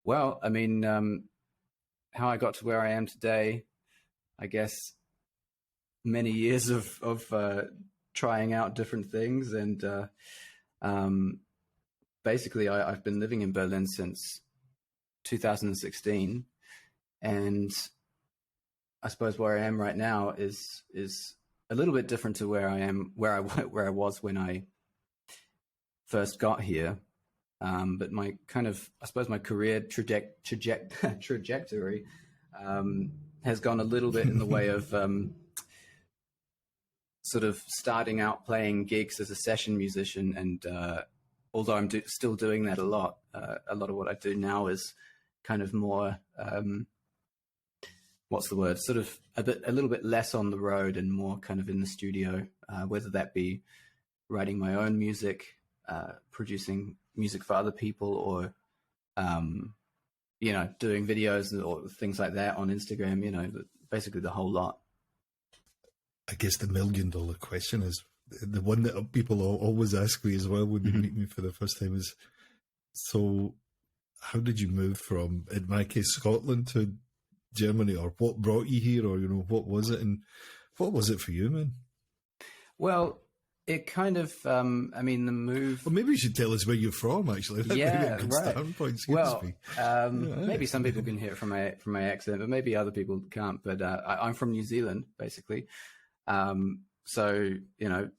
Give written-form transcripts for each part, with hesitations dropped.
Well, I mean, how I got to where I am today, I guess many years of trying out different things, and um, basically, I've been living in Berlin since 2016, and I suppose where I am right now is a little bit different to where I am where I was when I first got here. But my kind of, I suppose, my career trajectory has gone a little bit in the way of sort of starting out playing gigs as a session musician, and although I'm still doing that a lot of what I do now is kind of more what's the word? Sort of a little bit less on the road and more kind of in the studio, whether that be writing my own music, producing music for other people, or doing videos or things like that on Instagram. Basically the whole lot. I guess the $1,000,000 question is the one that people always ask me as well when they meet me for the first time is, so how did you move from, in my case, Scotland to Germany, or what brought you here, or, what was it, and what was it for you, man? Well, it kind of, the move... Well, maybe you should tell us where you're from, actually. That yeah, right. Standpoint, well, maybe some people can hear it from my accent, but maybe other people can't. But I'm from New Zealand, basically. So, there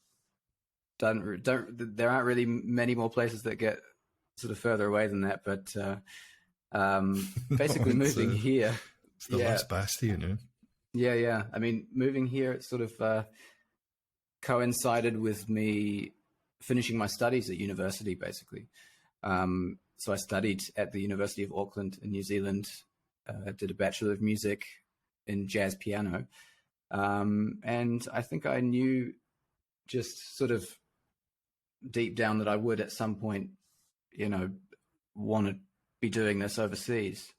aren't really many more places that get sort of further away than that. But basically moving here... It's the last bastion, Yeah. I mean, moving here, it sort of coincided with me finishing my studies at university, basically. So I studied at the University of Auckland in New Zealand, did a Bachelor of Music in jazz piano. And I think I knew just sort of deep down that I would at some point, want to be doing this overseas.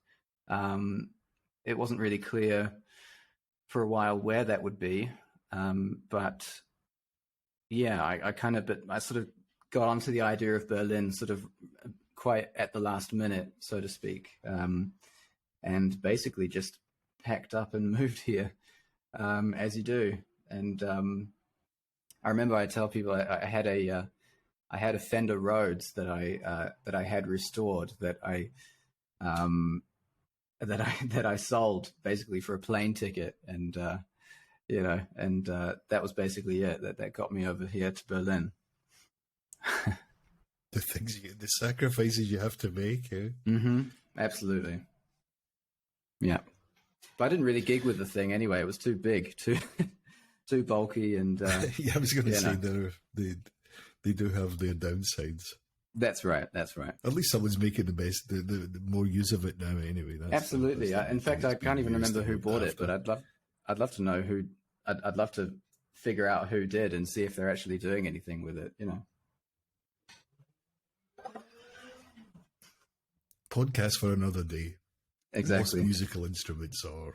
It wasn't really clear for a while where that would be. But yeah, I sort of got onto the idea of Berlin sort of quite at the last minute, so to speak. And basically just packed up and moved here, as you do. And I remember I tell people I had a Fender Rhodes that I had restored that I sold basically for a plane ticket, and that was basically it. That got me over here to Berlin. The sacrifices you have to make. Eh? Mm-hmm. Absolutely. Yeah, but I didn't really gig with the thing anyway. It was too big, too bulky, and yeah, I was going to say they do have their downsides. That's right. At least someone's making the more use of it now, anyway. Absolutely. In fact, I can't even remember who bought it, but I'd love to know who. I'd love to figure out who did and see if they're actually doing anything with it. Podcast for another day. Exactly. Most musical instruments are,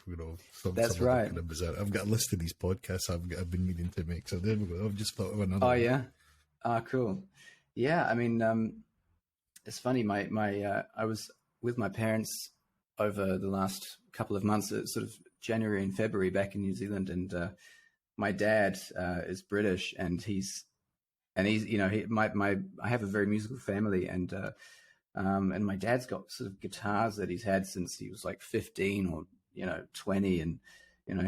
that's right. Kind of bizarre. I've got a list of these podcasts I've been meaning to make. So there we go. I've just thought of another. Oh yeah. Cool. Yeah, I mean, it's funny. I was with my parents over the last couple of months, sort of January and February, back in New Zealand, and my dad is British, and he's I have a very musical family, and my dad's got sort of guitars that he's had since he was like 15 or 20, and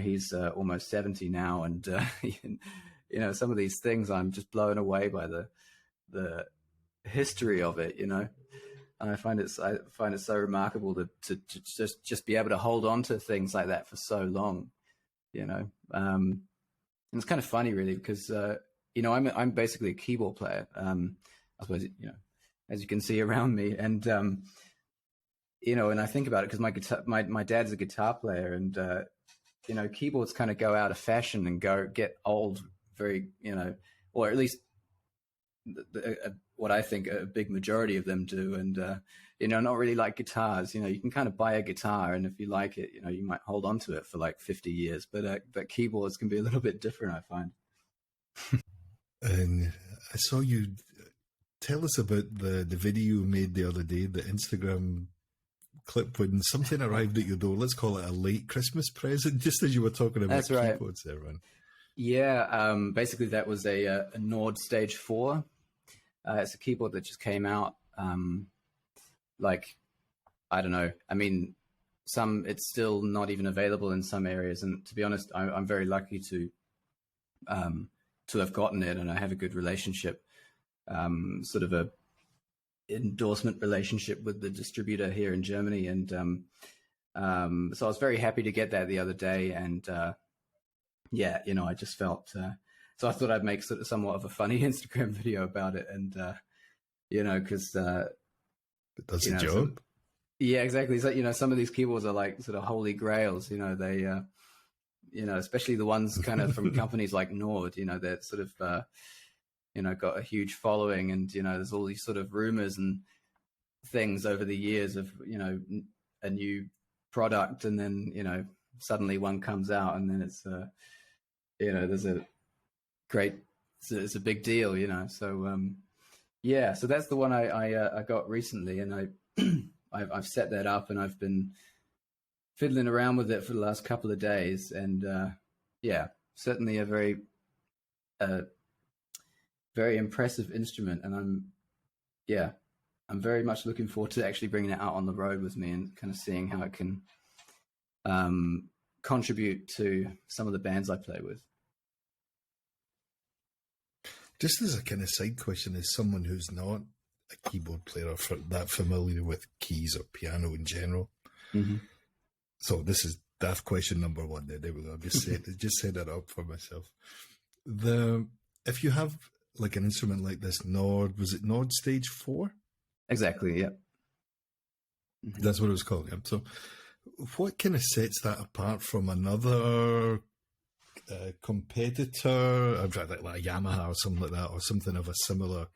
he's almost 70 now, and some of these things I'm just blown away by the history of it, and I find it so remarkable to just be able to hold on to things like that for so long, and it's kind of funny, really, because I'm basically a keyboard player, I suppose, as you can see around me, and and I think about it because my dad's a guitar player, and keyboards kind of go out of fashion and get old very, or at least what I think a big majority of them do, and not really like guitars. You can kind of buy a guitar, and if you like it, you might hold on to it for like 50 years. But keyboards can be a little bit different, I find. And I saw you tell us about the video you made the other day, the Instagram clip when something arrived at your door. Let's call it a late Christmas present, just as you were talking about That's right. keyboards there, Ron. Yeah, basically that was a Nord Stage 4. It's a keyboard that just came out. Like, I don't know. I mean, it's still not even available in some areas. And to be honest, I'm very lucky to have gotten it, and I have a good relationship, sort of a endorsement relationship with the distributor here in Germany. And so I was very happy to get that the other day. And yeah, I just felt, so I thought I'd make sort of somewhat of a funny Instagram video about it. And, because it does the job. Yeah, exactly. So, some of these keyboards are like sort of holy grails, they, especially the ones kind of from companies like Nord, that sort of, got a huge following, and, there's all these sort of rumors and things over the years of, a new product, and then, suddenly one comes out, and then it's, there's a great, it's a big deal, so, yeah, so that's the one I got recently, and I've set that up, and I've been fiddling around with it for the last couple of days, and yeah, certainly a very very impressive instrument, and I'm very much looking forward to actually bringing it out on the road with me and kind of seeing how it can contribute to some of the bands I play with. Just as a kind of side question, as someone who's not a keyboard player or that familiar with keys or piano in general, so this is daft question number one. There we go. Just set that up for myself. If you have like an instrument like this, was it Nord Stage 4? Exactly. Yeah. That's what it was called. Yeah. So, what kind of sets that apart from another competitor? I'm trying to think like a Yamaha or something like that, or something of a similar.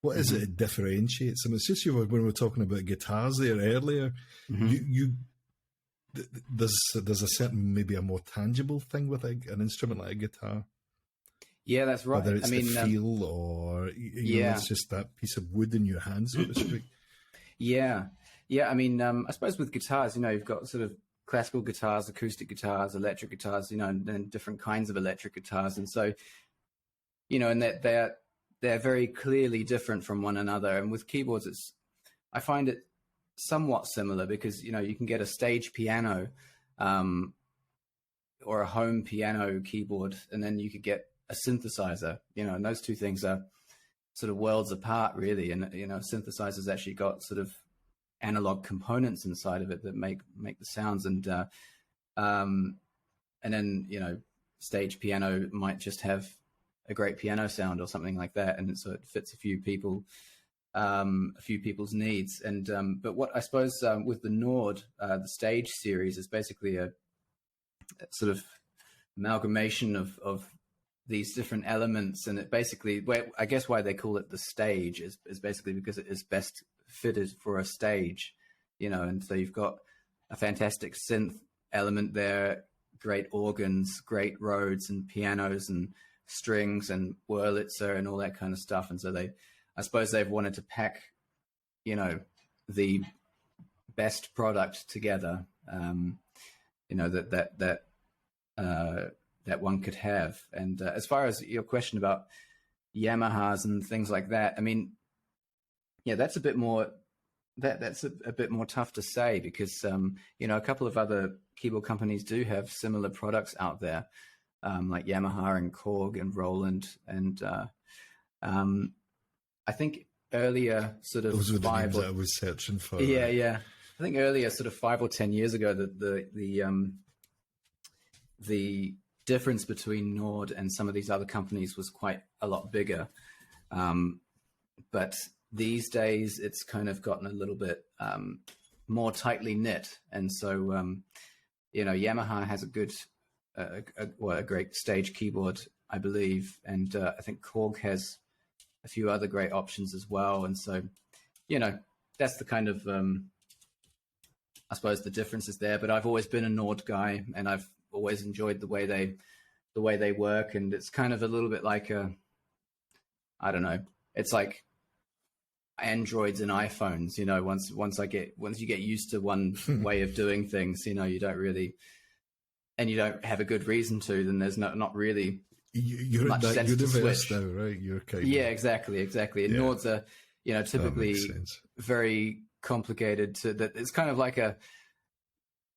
What is it differentiates them? It's just when we were talking about guitars there earlier. There's a certain, maybe a more tangible thing with an instrument like a guitar. Yeah, that's right. Whether it's the feel or it's just that piece of wood in your hand, so to speak. Yeah. I mean, I suppose with guitars, you've got sort of classical guitars, acoustic guitars, electric guitars, and different kinds of electric guitars, and so, and that they're very clearly different from one another. And with keyboards, I find it somewhat similar because, you can get a stage piano or a home piano keyboard, and then you could get a synthesizer, and those two things are sort of worlds apart, really. And, synthesizer's actually got sort of analog components inside of it that make the sounds. And then, stage piano might just have a great piano sound or something like that. And so it fits a few people's needs. And, but what I suppose with the Nord, the Stage series is basically a sort of amalgamation of these different elements. And it basically, I guess why they call it the Stage is basically because it is best fitted for a stage, and so you've got a fantastic synth element there, great organs, great Rhodes and pianos and strings and Wurlitzer and all that kind of stuff. And so I suppose they've wanted to pack, the best product together, that one could have. And as far as your question about Yamahas and things like that, I mean, yeah, that's a bit more tough to say because a couple of other keyboard companies do have similar products out there, like Yamaha and Korg and Roland, and I think earlier sort of those were the names that I was searching for. Yeah. I think earlier, sort of 5 or 10 years ago, that the difference between Nord and some of these other companies was quite a lot bigger. But these days, it's kind of gotten a little bit more tightly knit, and so Yamaha has a great stage keyboard, I believe, and I think Korg has a few other great options as well. And so, that's the kind of I suppose the difference is there. But I've always been a Nord guy, and I've always enjoyed the way they work, and it's kind of a little bit like I don't know. It's like Androids and iPhones. Once you get used to one way of doing things, you don't really, and you don't have a good reason to, then there's not really you're much in that sense to universe switch. now, right? You're kind Yeah, of exactly. And Nords are, typically very complicated. That it's kind of like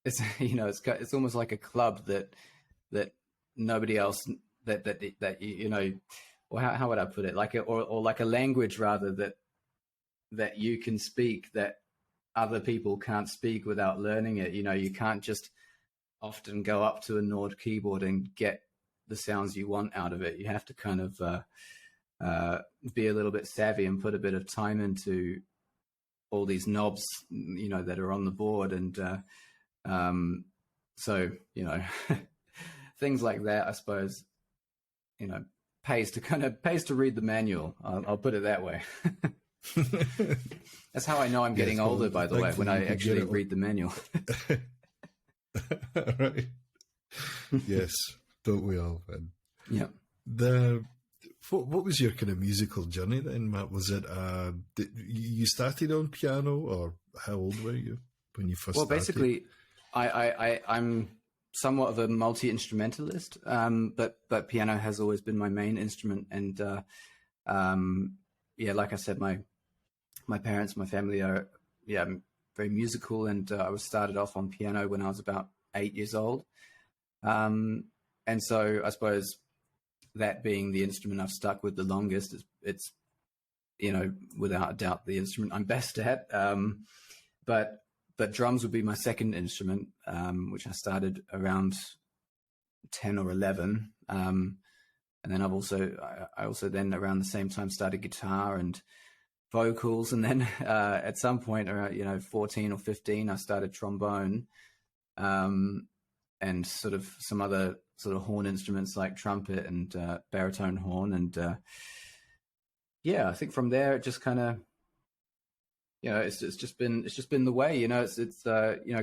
it's almost like a club that nobody else or how would I put it, or like a language rather that you can speak that other people can't speak without learning it. You can't just often go up to a Nord keyboard and get the sounds you want out of it. You have to kind of be a little bit savvy and put a bit of time into all these knobs, that are on the board. And so, things like that, I suppose, pays to read the manual. I'll put it that way. That's how I know I'm getting older, by the way, when I actually read the manual. Right. Yes, don't we all? And yeah. What was your kind of musical journey then, Matt? Was it you started on piano, or how old were you when you first started? Well, basically, I'm somewhat of a multi-instrumentalist, but piano has always been my main instrument. And like I said, my parents, my family are very musical, and I was started off on piano when I was about 8 years old. And so I suppose that being the instrument I've stuck with the longest, it's without a doubt the instrument I'm best at. But drums would be my second instrument, which I started around 10 or 11. And then I also then around the same time started guitar and vocals. And then at some point around, 14 or 15, I started trombone, and sort of some other sort of horn instruments like trumpet and baritone horn. And I think from there it just kind of, it's just been the way. It's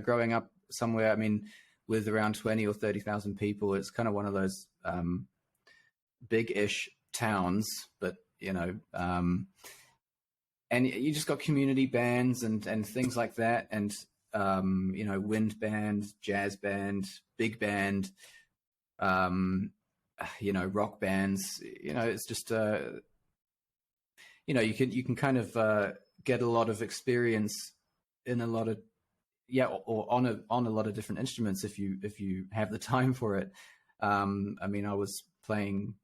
growing up somewhere, I mean, with around 20 or 30,000 people, it's kind of one of those big-ish towns, but and you just got community bands and things like that, and wind band, jazz band, big band, rock bands. It's just you can kind of get a lot of experience in a lot of or on a lot of different instruments if you have the time for it. I mean, I was playing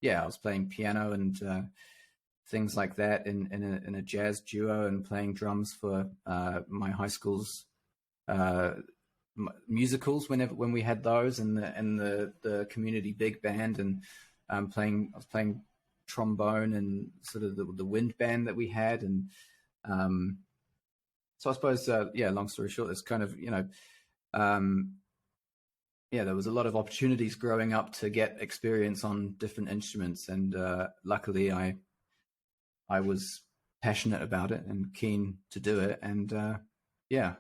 piano and things like that in a jazz duo, and playing drums for my high school's musicals when we had those, and the community big band, and I was playing trombone and sort of the wind band that we had. And so I suppose long story short, it's kind of there was a lot of opportunities growing up to get experience on different instruments, and luckily I was passionate about it and keen to do it, and I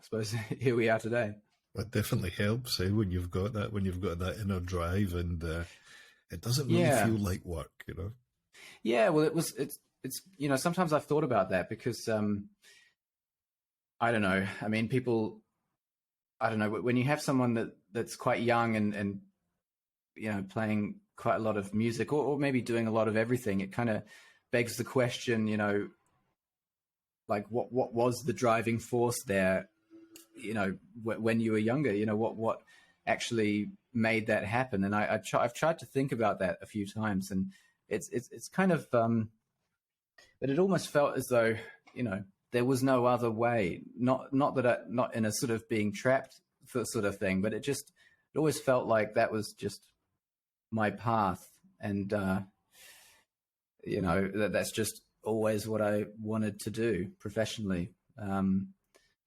suppose here we are today. That definitely helps, when you've got that inner drive, and it doesn't really feel like work, Yeah, well, it's sometimes I've thought about that, because I don't know. I mean, people, I don't know, when you have someone that's quite young and playing quite a lot of music, or maybe doing a lot of everything, it kind of begs the question, like what was the driving force there, when you were younger, what actually made that happen? And I've tried to think about that a few times, and it's kind of, but it almost felt as though, there was no other way, not in a sort of being trapped sort of thing, but it always felt like that was just my path. And, that's just always what I wanted to do professionally. And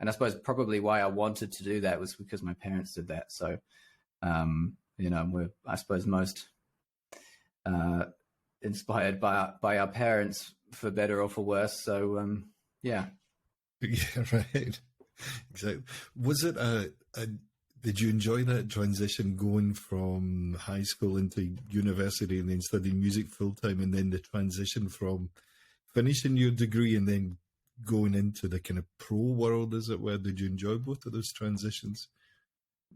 I suppose probably why I wanted to do that was because my parents did that. So, we're, I suppose, most inspired by our parents, for better or for worse. So, yeah. Yeah, right. Exactly. Was it did you enjoy that transition going from high school into university and then studying music full time, and then the transition from finishing your degree and then going into the kind of pro world, as it were? Did you enjoy both of those transitions?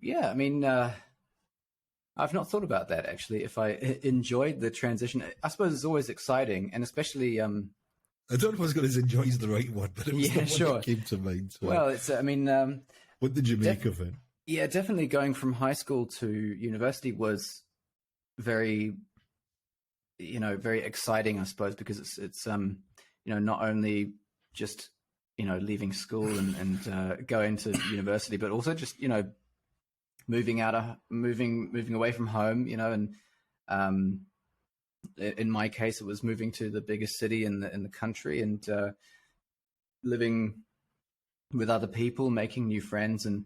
Yeah, I mean, I've not thought about that actually. If I enjoyed the transition, I suppose it's always exciting, and especially. I don't know if I was going to say enjoy is the right one, but it was the one Sure. that came to mind. So. Well, it's. I mean, what did you make of it? Yeah, definitely going from high school to university was very, very exciting, I suppose, because it's not only just leaving school and going to university, but also just moving away from home, and in my case, it was moving to the biggest city in the country and living with other people, making new friends, and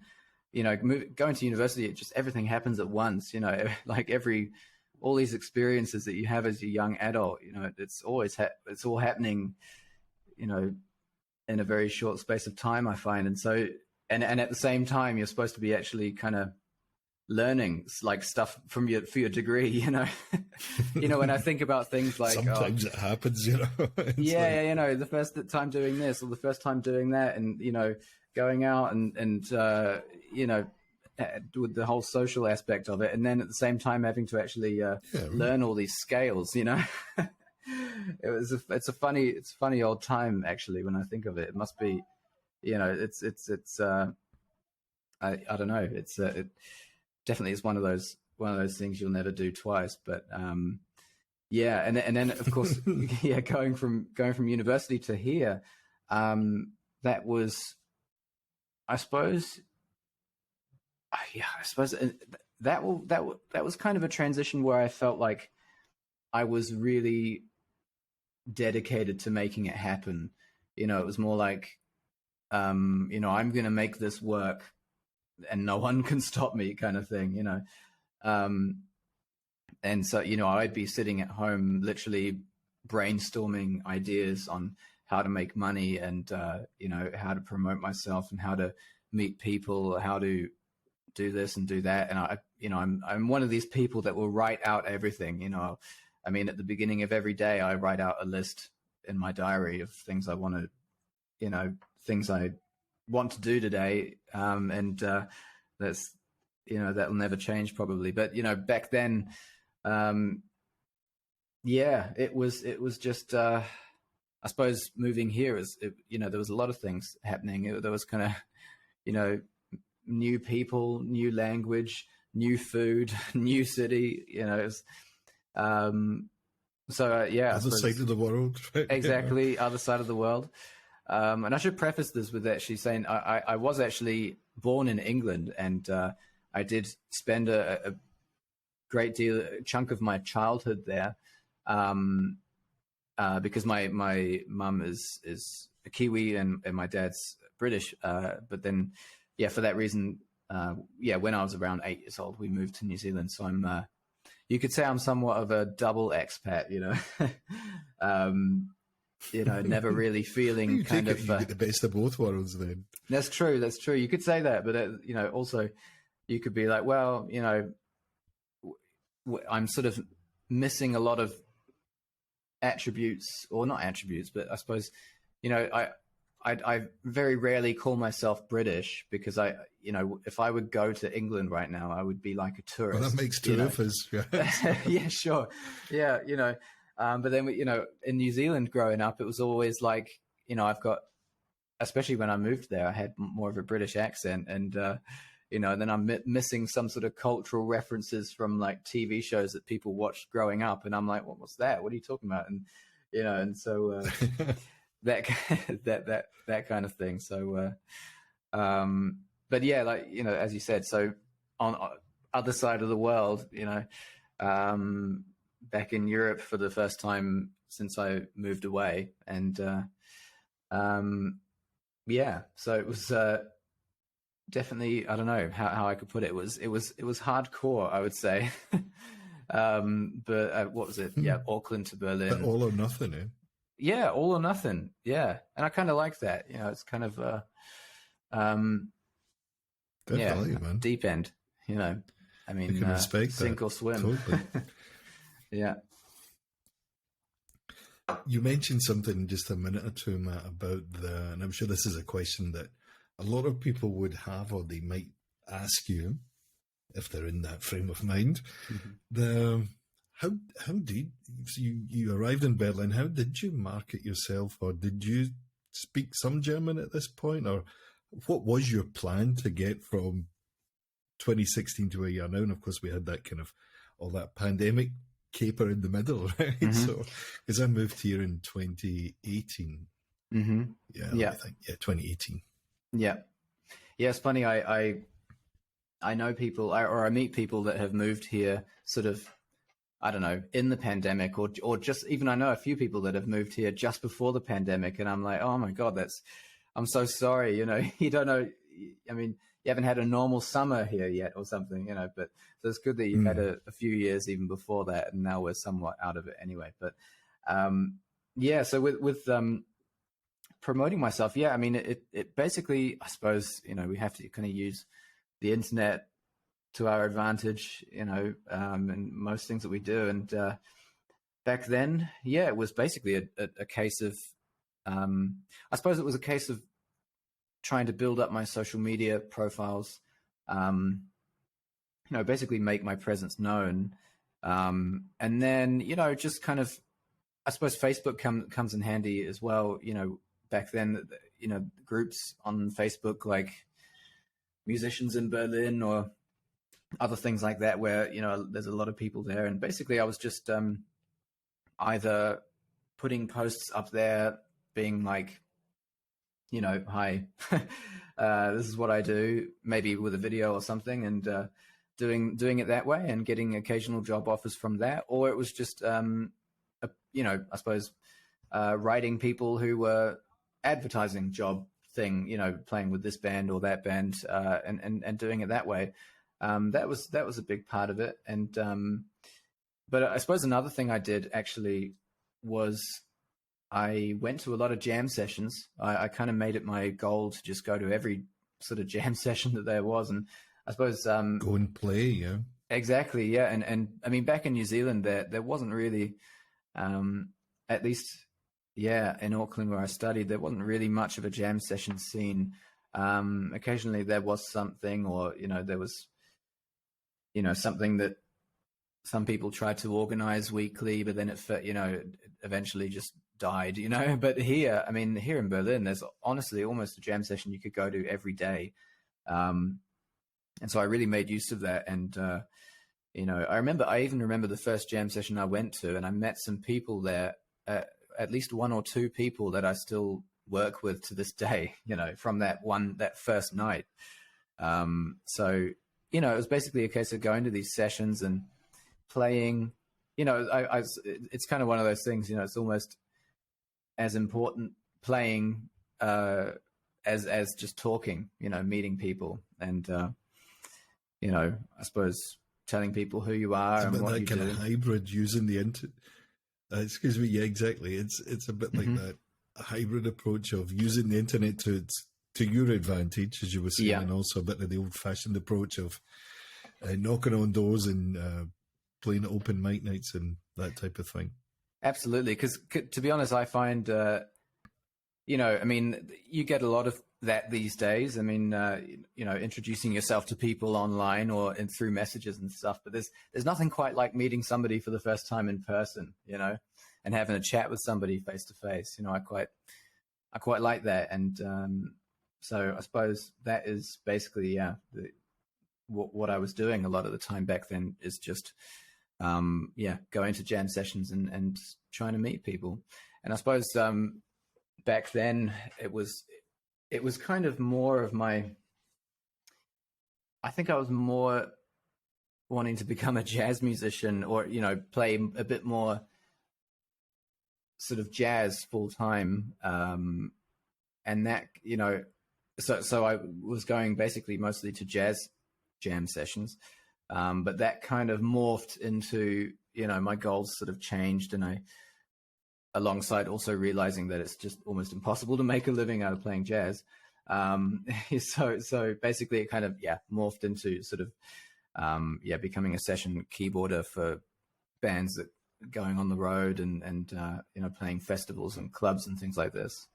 going to university. It just everything happens at once. Like all these experiences that you have as a young adult. It's it's all happening. In a very short space of time, I find, and so and at the same time, you're supposed to be actually kind of learning like stuff for your degree, when I think about things like sometimes it happens, the first time doing this or the first time doing that, and going out and with the whole social aspect of it, and then at the same time having to actually learn all these scales, it's a funny old time actually when I think of it. It must be, I don't know, it definitely is one of those things you'll never do twice. But and then of course going from university to here, that was I suppose that was kind of a transition where I felt like I was really dedicated to making it happen. It was more like I'm going to make this work and no one can stop me kind of thing, and so I'd be sitting at home literally brainstorming ideas on how to make money and how to promote myself and how to meet people, how to do this and do that. And I'm one of these people that will write out everything. I mean, at the beginning of every day I write out a list in my diary of things I want to things I want to do today, and that's that'll never change probably. But back then, it was just I suppose moving here there was a lot of things happening. There was kind of new people, new language, new food, new city. It was, other side of the world, right? Exactly, other side of the world. And I should preface this with actually saying I was actually born in England, and I did spend a chunk of my childhood there, because my mum is a Kiwi and my dad's British. But then, for that reason, when I was around 8 years old, we moved to New Zealand. So I'm, you could say I'm somewhat of a double expat, never really feeling kind of. You get the best of both worlds then. That's true. You could say that, but also you could be like, well, I'm sort of missing a lot of attributes, or not attributes, but I suppose, I very rarely call myself British because if I would go to England right now, I would be like a tourist. Well, that makes two of us. Yeah, sure. Yeah, but then, in New Zealand growing up, it was always like, I've got, especially when I moved there, I had more of a British accent, and, then I'm missing some sort of cultural references from like TV shows that people watched growing up. And I'm like, what's that? What are you talking about? And, and so that kind of thing. So, but yeah, like, as you said, so on other side of the world, back in Europe for the first time since I moved away. And, so it was, definitely, I don't know how I could put it. It was hardcore, I would say. But what was it? Yeah, Auckland to Berlin. But all or nothing, eh? Yeah, all or nothing. Yeah, and I kind of like that. It's kind of definitely, man. Deep end. I mean, you can respect sink that. or swim. Totally. Yeah. You mentioned something just a minute or two, Matt, about and I'm sure this is a question that a lot of people would have, or they might ask you if they're in that frame of mind. Mm-hmm. The how did you arrived in Berlin? How did you market yourself, or did you speak some German at this point, or what was your plan to get from 2016 to where you are now? And of course, we had that kind of all that pandemic caper in the middle, right? Mm-hmm. So, because I moved here in 2018. Mm-hmm. Yeah, Yeah. I think 2018. Yeah. Yeah. It's funny. I know people, or I meet people that have moved here sort of, I don't know, in the pandemic, or just even I know a few people that have moved here just before the pandemic, and I'm like, oh my God, I'm so sorry, you know, you don't know, I mean, you haven't had a normal summer here yet or something, you know, but so it's good that you've had a few years even before that, and now we're somewhat out of it anyway. But yeah, so with promoting myself, yeah, I mean, it basically, I suppose, you know, we have to kind of use the internet to our advantage, you know, and most things that we do. And back then, yeah, it was basically a case of, I suppose it was a case of trying to build up my social media profiles, you know, basically make my presence known. And then, you know, just kind of, I suppose Facebook comes in handy as well. You know, back then, you know, groups on Facebook, like musicians in Berlin or other things like that, where, you know, there's a lot of people there. And basically I was just either putting posts up there being like, you know, hi, this is what I do, maybe with a video or something, and doing it that way and getting occasional job offers from that. Or it was just, you know, I suppose writing people who were advertising job thing, you know, playing with this band or that band, and doing it that way. That was a big part of it. And but I suppose another thing I did actually was I went to a lot of jam sessions. I kind of made it my goal to just go to every sort of jam session that there was. And I suppose go and play, yeah. Exactly, yeah. And I mean, back in New Zealand, there wasn't really, at least, yeah, in Auckland where I studied, there wasn't really much of a jam session scene. Occasionally there was something, or, you know, there was, you know, something that some people tried to organize weekly, but then it, you know, eventually just died, you know. But here, I mean, here in Berlin, there's honestly almost a jam session you could go to every day. And so I really made use of that. And, you know, I even remember the first jam session I went to, and I met some people there, at least one or two people that I still work with to this day, you know, from that first night. So, you know, it was basically a case of going to these sessions and playing, you know, it's kind of one of those things, you know, it's almost as important playing as just talking, you know, meeting people and, you know, I suppose telling people who you are and what you do. That kind of hybrid using the internet. Excuse me, yeah, exactly. It's a bit like that hybrid approach of using the internet to your advantage, as you were saying, and also a bit of the old-fashioned approach of knocking on doors and playing open mic nights and that type of thing. Absolutely, because to be honest, I find, you know, I mean, you get a lot of that these days. I mean, you know, introducing yourself to people online or through messages and stuff. But there's nothing quite like meeting somebody for the first time in person, you know, and having a chat with somebody face to face. You know, I quite like that. And so I suppose that is basically, yeah, what I was doing a lot of the time back then is just, yeah, going to jam sessions and trying to meet people. And I suppose back then it was kind of more of my, I think I was more wanting to become a jazz musician, or, you know, play a bit more sort of jazz full time. And that, you know, so I was going basically mostly to jazz jam sessions. But that kind of morphed into, you know, my goals sort of changed, and alongside also realizing that it's just almost impossible to make a living out of playing jazz. So basically it kind of, yeah, morphed into sort of, yeah, becoming a session keyboarder for bands that going on the road and playing festivals and clubs and things like this.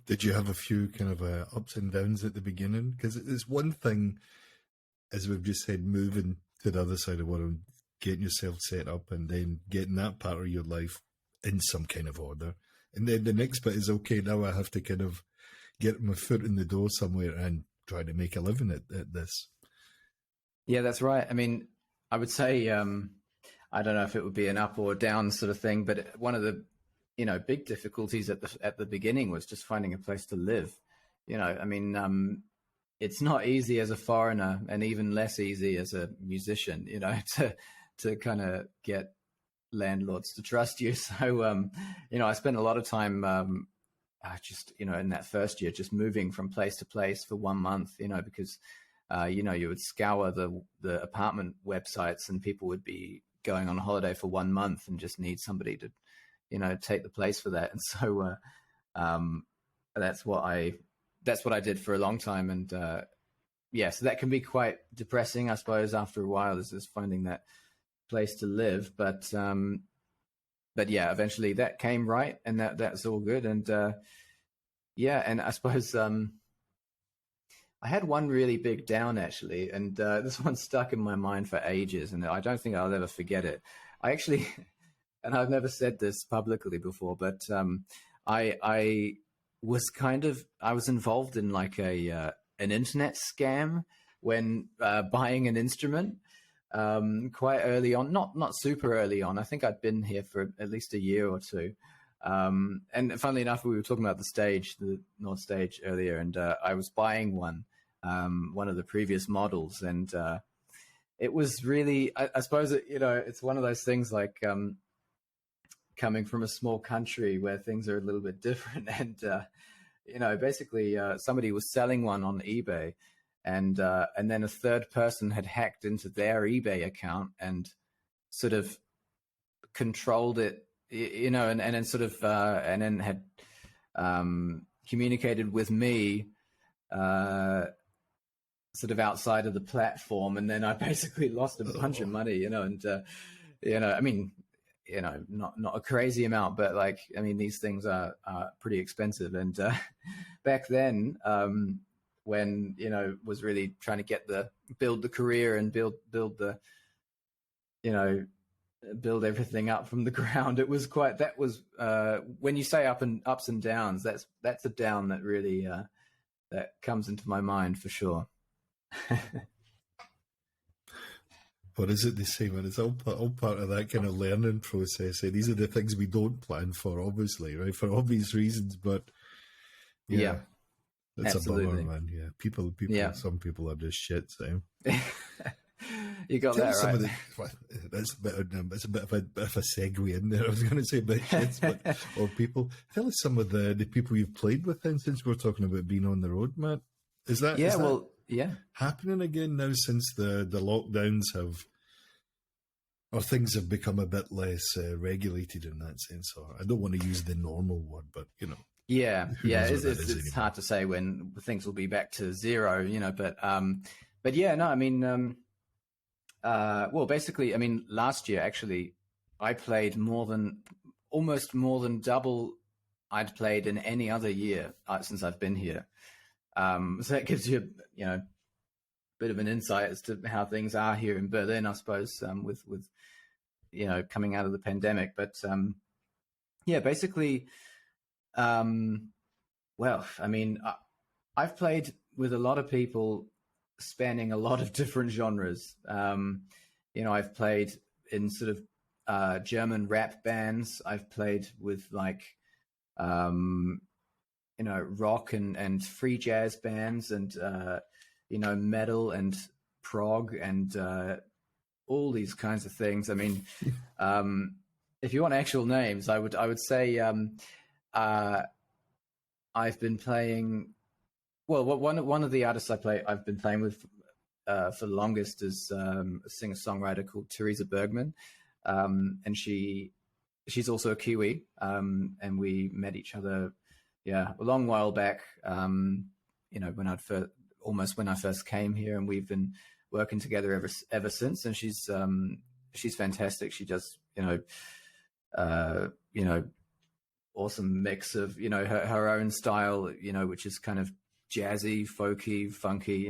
Did you have a few kind of ups and downs at the beginning? Because it's one thing, as we've just said, moving to the other side of the world, getting yourself set up, and then getting that part of your life in some kind of order. And then the next bit is, okay, now I have to kind of get my foot in the door somewhere and try to make a living at this. Yeah, that's right. I mean, I would say, I don't know if it would be an up or down sort of thing, but one of the, big difficulties at the beginning was just finding a place to live. I mean, it's not easy as a foreigner, and even less easy as a musician, to kind of get landlords to trust you. So, I spent a lot of time just, in that first year, just moving from place to place for 1 month, because, you would scour the apartment websites, and people would be going on holiday for 1 month and just need somebody to, take the place for that. And so that's what I did for a long time. And so that can be quite depressing, I suppose, after a while, is finding that place to live. But yeah, eventually that came right, and that's all good. And and I suppose I had one really big down, actually, and this one stuck in my mind for ages, and I don't think I'll ever forget it. I actually, and I've never said this publicly before, but I was involved in like an internet scam when buying an instrument quite early on, not super early on. I think I'd been here for at least a year or two. And funnily enough, we were talking about the North Stage earlier, and I was buying one of the previous models, and it was really, I suppose, it's one of those things like coming from a small country where things are a little bit different, and basically somebody was selling one on eBay, and then a third person had hacked into their eBay account and sort of controlled it, and then sort of and then had communicated with me sort of outside of the platform, and then I basically lost a bunch of money, and I mean, not a crazy amount, but like, I mean, these things are pretty expensive. And back then, when, was really trying to build the career and build the, build everything up from the ground, that was when you say ups and downs, that's a down that really, that comes into my mind for sure. What is it they say, man? It's all part of that kind of learning process. These are the things we don't plan for, obviously, right? For obvious reasons, but yeah. That's absolutely. a bummer, man. Yeah, people. Yeah. Some people are just shit. So you got that right. That's a bit of a segue in there. I was going to say about shits, or people. Tell us some of the people you've played with. Then, since we're talking about being on the road, Matt, is that happening again now since the lockdowns or things have become a bit less regulated in that sense? Or I don't want to use the normal word, but it's hard to say when things will be back to zero, but yeah, no, I mean, well, basically, I mean, last year actually, I played almost more than double I'd played in any other year since I've been here. So that gives you, a bit of an insight as to how things are here in Berlin, I suppose, with coming out of the pandemic. But basically, well, I mean, I've played with a lot of people spanning a lot of different genres. I've played in sort of German rap bands. I've played with like, rock and free jazz bands, and metal and prog and all these kinds of things. I mean, if you want actual names, I would say I've been playing. Well, one of the artists I've been playing with for the longest is a singer-songwriter called Teresa Bergman, and she's also a Kiwi, and we met each other, a long while back. When I first came here, and we've been working together ever since, and she's fantastic. She does, awesome mix of, her own style, which is kind of jazzy, folky, funky,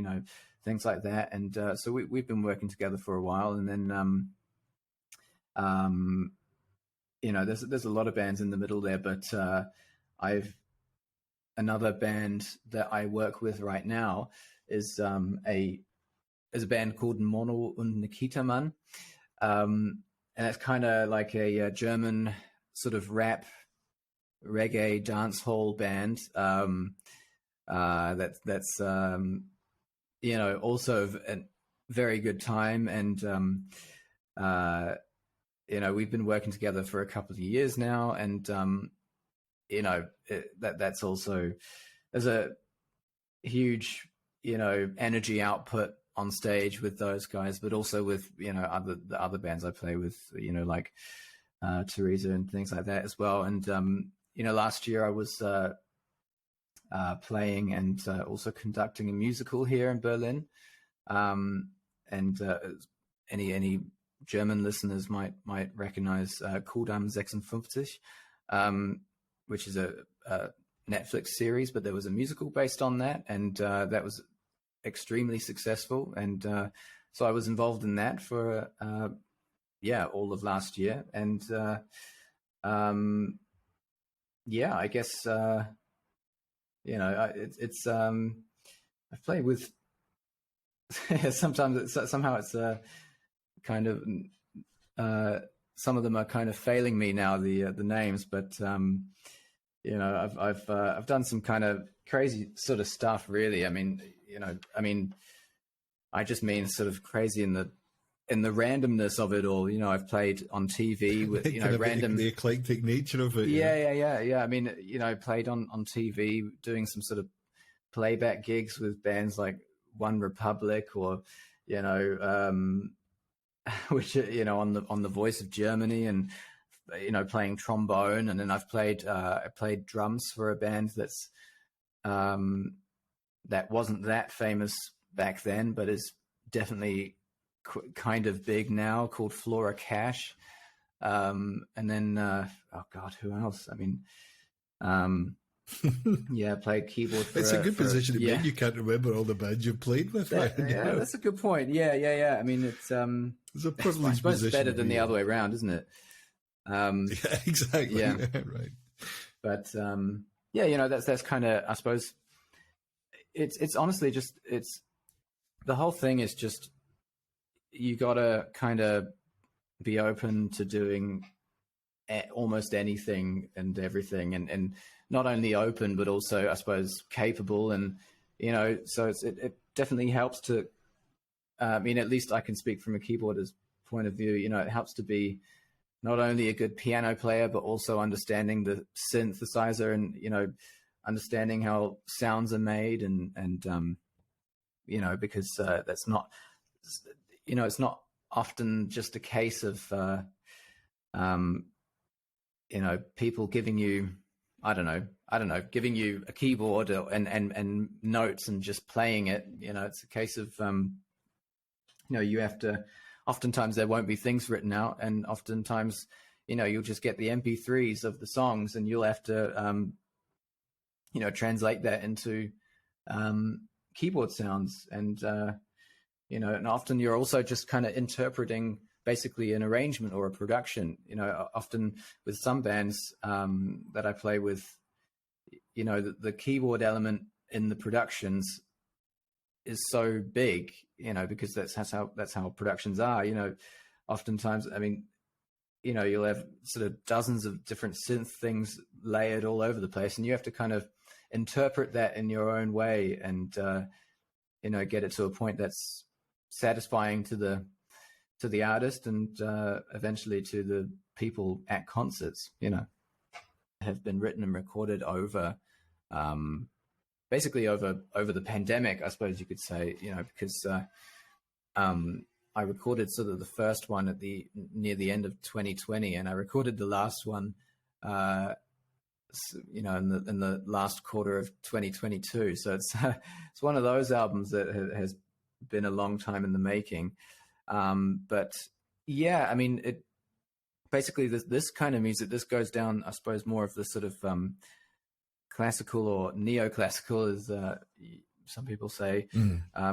things like that. And so we've been working together for a while, and then there's a lot of bands in the middle there, but I've another band that I work with right now is a band called Mono und Nikita Mann, and it's kind of like a German sort of rap reggae dance hall band. That's also a very good time, and we've been working together for a couple of years now, and that's also, there's a huge energy output on stage with those guys, but also with the other bands I play with, like Teresa and things like that as well. And last year I was playing and also conducting a musical here in Berlin, and any German listeners might recognize Kudamm 56, which is a Netflix series, but there was a musical based on that, and that was extremely successful. And so I was involved in that for all of last year. And I guess it's I've played with sometimes somehow it's kind of some of them are kind of failing me now, the names, but I've done some kind of crazy sort of stuff, really. I mean I just mean sort of crazy in the randomness of it all. I've played on TV with random, the eclectic nature of it. Yeah. I mean, I played on TV doing some sort of playback gigs with bands like One Republic, or which on the Voice of Germany, and playing trombone. And then I've played drums for a band that's that wasn't that famous back then, but is definitely kind of big now, called Flora Cash. And then who else? I mean, played keyboard for it's a good position to be in. You can't remember all the bands you've played with. That's a good point. Yeah. I mean, it's a privileged I suppose position. It's better than the other way around, isn't it? Exactly. Yeah, right. But that's kind of, I suppose, it's honestly just, it's, the whole thing is just, you gotta kind of be open to doing almost anything and everything, and not only open, but also, I suppose, capable. And so it definitely helps to, at least I can speak from a keyboarder's point of view. It helps to be not only a good piano player, but also understanding the synthesizer, and understanding how sounds are made, and because that's not, it's not often just a case of people giving you, I don't know, giving you a keyboard and notes and just playing it. It's a case of you have to, oftentimes there won't be things written out, and oftentimes you'll just get the MP3s of the songs, and you'll have to translate that into keyboard sounds. And and often you're also just kind of interpreting basically an arrangement or a production. Often with some bands that I play with, the keyboard element in the productions is so big, because that's how productions are. Oftentimes, you'll have sort of dozens of different synth things layered all over the place, and you have to kind of interpret that in your own way, and get it to a point that's satisfying to the artist, and eventually to the people at concerts. Have been written and recorded over basically over the pandemic, I suppose you could say. Because I recorded sort of the first one near the end of 2020, and I recorded the last one in the last quarter of 2022. So it's it's one of those albums that has been a long time in the making. But yeah, I mean, it basically this kind of music, this goes down, I suppose, more of the sort of classical or neoclassical, as some people say,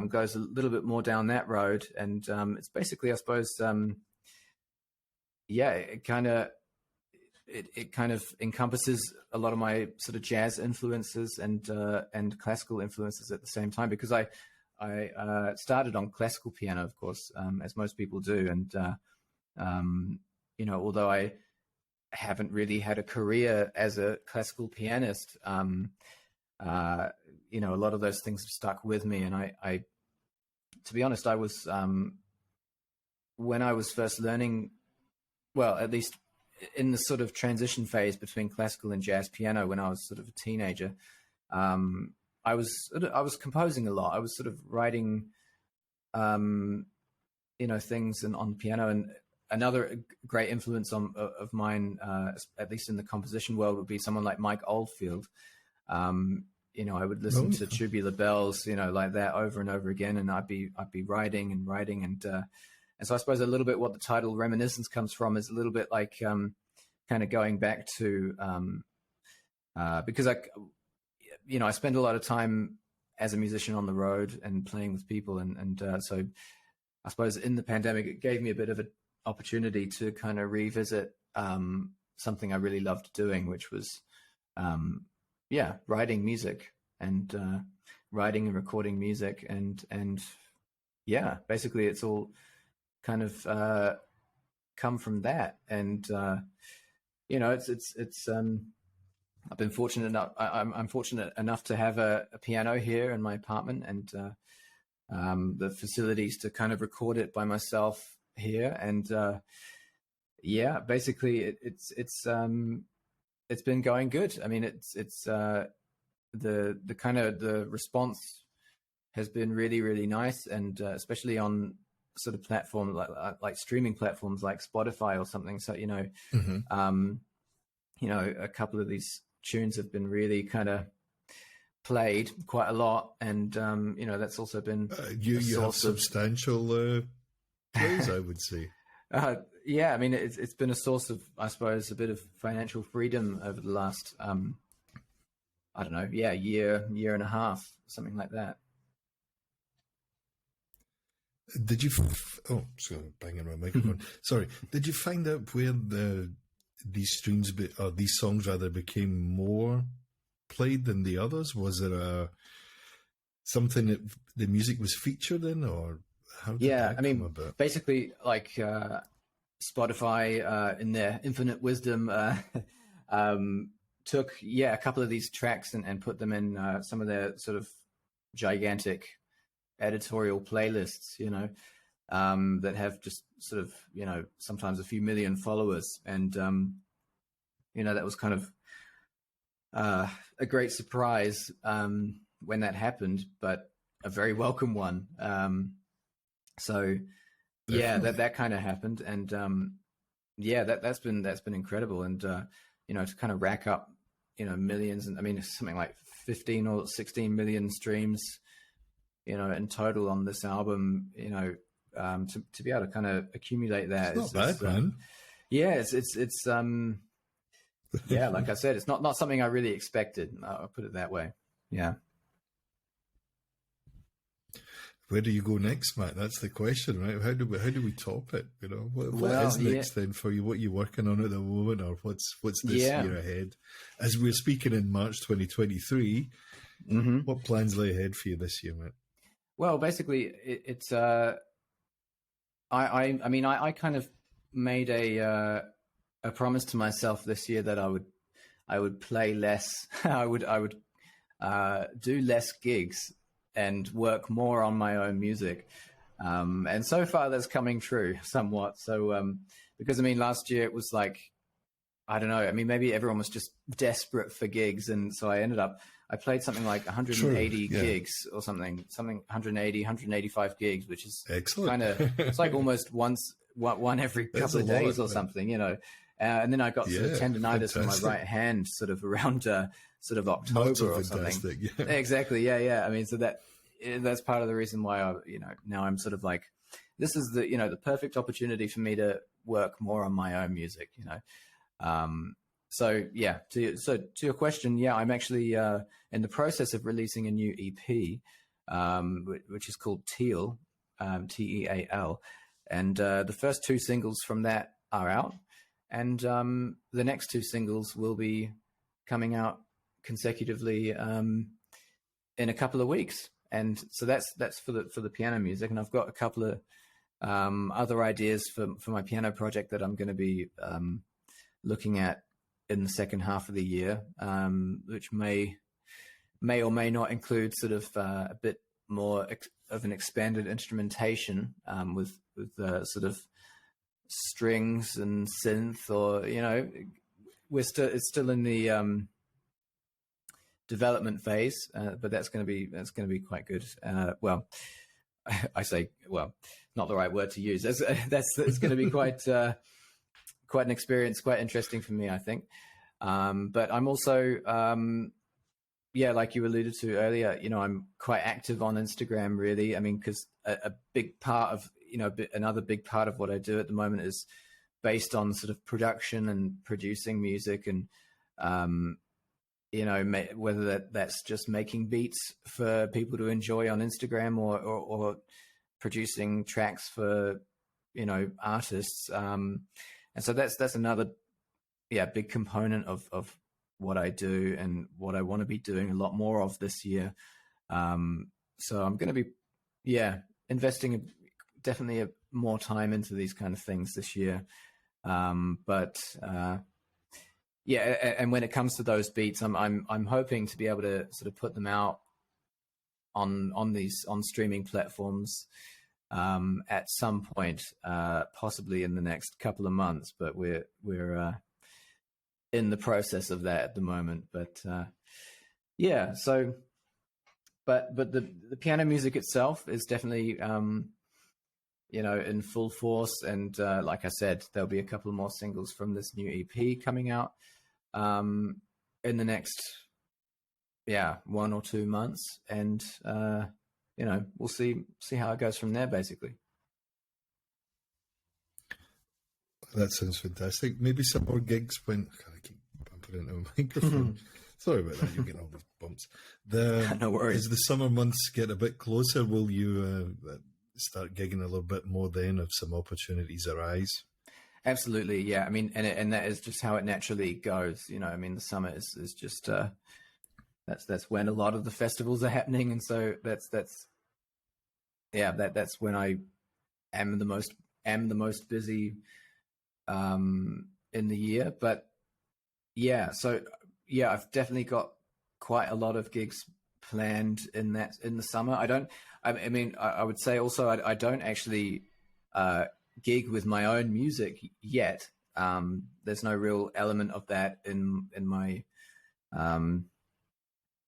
goes a little bit more down that road. And it's basically, I suppose, it kind of encompasses a lot of my sort of jazz influences and classical influences at the same time, because I started on classical piano, of course, as most people do. And, although I haven't really had a career as a classical pianist, a lot of those things have stuck with me. And I to be honest, I was, when I was first learning, well, at least in the sort of transition phase between classical and jazz piano, when I was sort of a teenager, I was composing a lot. I was sort of writing, things on piano. And another great influence of mine, at least in the composition world, would be someone like Mike Oldfield. I would listen to Tubular Bells, like that over and over again, and I'd be writing, and so I suppose a little bit what the title Reminiscence comes from is a little bit like kind of going back to because I spend a lot of time as a musician on the road and playing with people, and so I suppose in the pandemic it gave me a bit of an opportunity to kind of revisit something I really loved doing, which was writing music and writing and recording music, and basically it's all kind of come from that. And it's I've been fortunate enough. I'm fortunate enough to have a piano here in my apartment, and the facilities to kind of record it by myself here. And basically it's been going good. I mean, it's the kind of the response has been really, really nice, and especially on sort of platform like streaming platforms like Spotify or something. So a couple of these tunes have been really kind of played quite a lot, and that's also been you have substantial plays, I would say. I mean, it's been a source of, I suppose, a bit of financial freedom over the last I don't know, year and a half, something like that. Did you? Sorry, banging my microphone. Sorry. Did you find out where these streams or these songs rather became more played than the others? Was there something that the music was featured in, or how did that come about? Basically, like Spotify, in their infinite wisdom, took a couple of these tracks and put them in some of their sort of gigantic editorial playlists, that have just sort of, sometimes a few million followers. And, that was kind of a great surprise when that happened, but a very welcome one. So that kind of happened. And that's been incredible. And, to kind of rack up, millions, and I mean, something like 15 or 16 million streams, in total on this album, to be able to kind of accumulate that. It's not bad, man. It's like I said, it's not something I really expected. I'll put it that way. Yeah. Where do you go next, Matt? That's the question, right? How do we top it? What is next then for you? What are you working on at the moment, or what's this year ahead? As we're speaking in March 2023, what plans lay ahead for you this year, Matt? Well, basically, it's I kind of made a promise to myself this year that I would play less. I would do less gigs and work more on my own music. And so far that's coming true somewhat. So, because last year it was like, I don't know. Maybe everyone was just desperate for gigs. And so I played something like 180 gigs or something 180, 185 gigs, which is excellent. It's like almost one every couple of days or something, and then I got sort of tendinitis in my right hand sort of around sort of October or something. Yeah. Exactly. Yeah. So that, that's part of the reason why now I'm sort of like, this is the perfect opportunity for me to work more on my own music. So yeah, to your question, yeah, I'm actually in the process of releasing a new EP, which is called Teal, Teal, and the first two singles from that are out, and the next two singles will be coming out consecutively in a couple of weeks. And so that's for the piano music, and I've got a couple of other ideas for my piano project that I'm going to be looking at in the second half of the year, which may or may not include sort of a bit more of an expanded instrumentation with sort of strings and synth, or it's still in the development phase, but that's going to be quite good. Well, I say, well, not the right word to use. It's going to be quite an experience, quite interesting for me, I think. But I'm also, like you alluded to earlier, I'm quite active on Instagram, really. I mean, because a big part of, another big part of what I do at the moment is based on sort of production and producing music, and whether that's just making beats for people to enjoy on Instagram, or producing tracks for artists, and so that's another big component of what I do and what I want to be doing a lot more of this year. So I'm going to be investing definitely more time into these kind of things this year. And when it comes to those beats, I'm hoping to be able to sort of put them out on streaming platforms at some point, possibly in the next couple of months. But we're in the process of that at the moment. But so but the piano music itself is definitely in full force, and like I said, there'll be a couple more singles from this new EP coming out in the next 1 or 2 months, and we'll see how it goes from there, basically. That sounds fantastic. Maybe some more gigs when I keep bumping into a microphone. Sorry about that. You're getting all these bumps. No worries. As the summer months get a bit closer, will you start gigging a little bit more then if some opportunities arise? Absolutely, yeah. I mean, and that is just how it naturally goes. I mean, the summer is just that's when a lot of the festivals are happening, and so that's when I am the most busy in the year. But I've definitely got quite a lot of gigs planned in the summer. I would say also I don't actually gig with my own music yet. There's no real element of that in my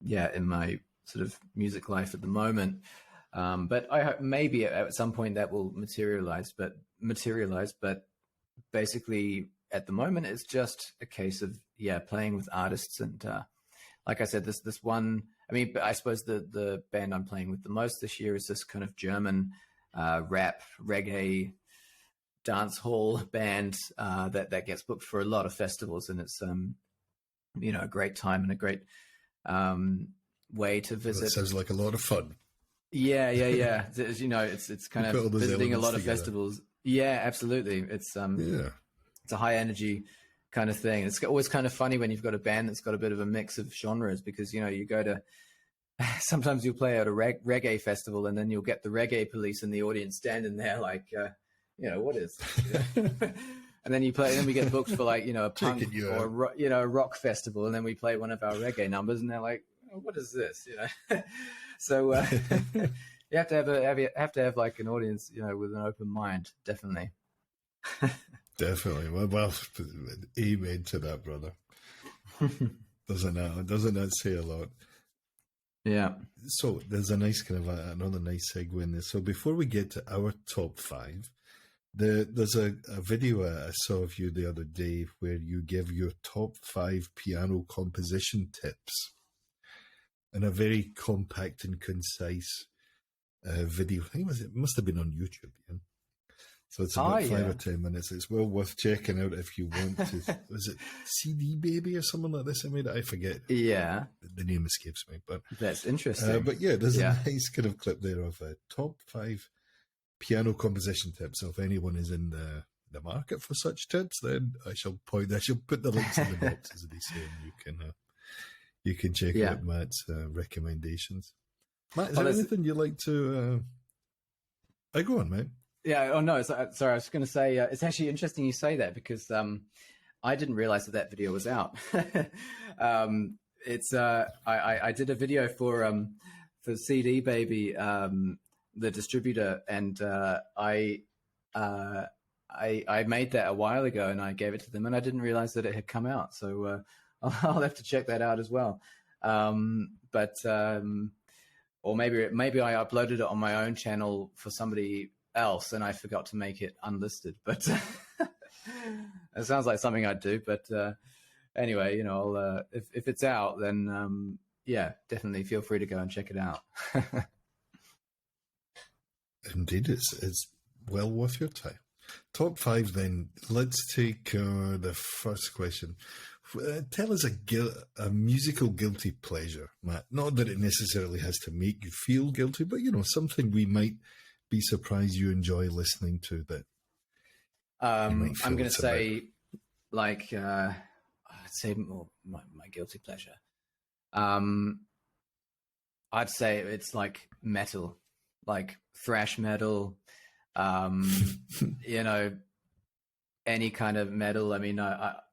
in my sort of music life at the moment. But I hope maybe at some point that will materialize. But basically at the moment it's just a case of playing with artists, and like I said, this one. I mean, but I suppose the band I'm playing with the most this year is this kind of German rap reggae dance hall band that gets booked for a lot of festivals, and it's a great time and a great way to visit. That sounds like a lot of fun. Yeah. It's kind of visiting a lot of festivals. Yeah, absolutely. It's it's a high energy kind of thing. It's always kind of funny when you've got a band that's got a bit of a mix of genres, because you go to, sometimes you'll play at a reggae festival, and then you'll get the reggae police in the audience standing there like, what is this? And then we get booked for like, a punk or a rock festival, and then we play one of our reggae numbers, and they're like, oh, what is this? So you have to have like an audience, with an open mind, definitely. Definitely. Well, amen to that, brother. Doesn't that say a lot? Yeah. So there's a nice kind of another nice segue in there. So before we get to our top 5, there's a video I saw of you the other day where you give your top 5 piano composition tips in a very compact and concise video. I think it must have been on YouTube. Yeah. So it's Oh, about yeah. 5 or 10 minutes. It's well worth checking out if you want to. Was it CD Baby or something like this? I made it. I forget. Yeah. The name escapes me, but That's interesting. but yeah, there's Yeah. a nice kind of clip there of top 5 piano composition tips. So if anyone is in the market for such tips, then I shall put the links in the box, as they say, and you can check out Matt's recommendations. Matt, is there anything you'd like to? Go on, mate. Yeah. Oh no. Sorry, I was going to say it's actually interesting you say that because I didn't realize that video was out. It's I did a video for CD Baby, the distributor, and I made that a while ago, and I gave it to them, and I didn't realize that it had come out. So I'll have to check that out as well. Or maybe I uploaded it on my own channel for somebody else, and I forgot to make it unlisted. But it sounds like something I'd do. But anyway, I'll, if it's out, then yeah, definitely feel free to go and check it out. Indeed, it's well worth your time. Top 5, then. Let's take the first question. Tell us a musical guilty pleasure, Matt. Not that it necessarily has to make you feel guilty, but something we might be surprised you enjoy listening to. That I'm going to say, like, I'd say my guilty pleasure. I'd say it's like metal, like thrash metal. Any kind of metal. I mean, I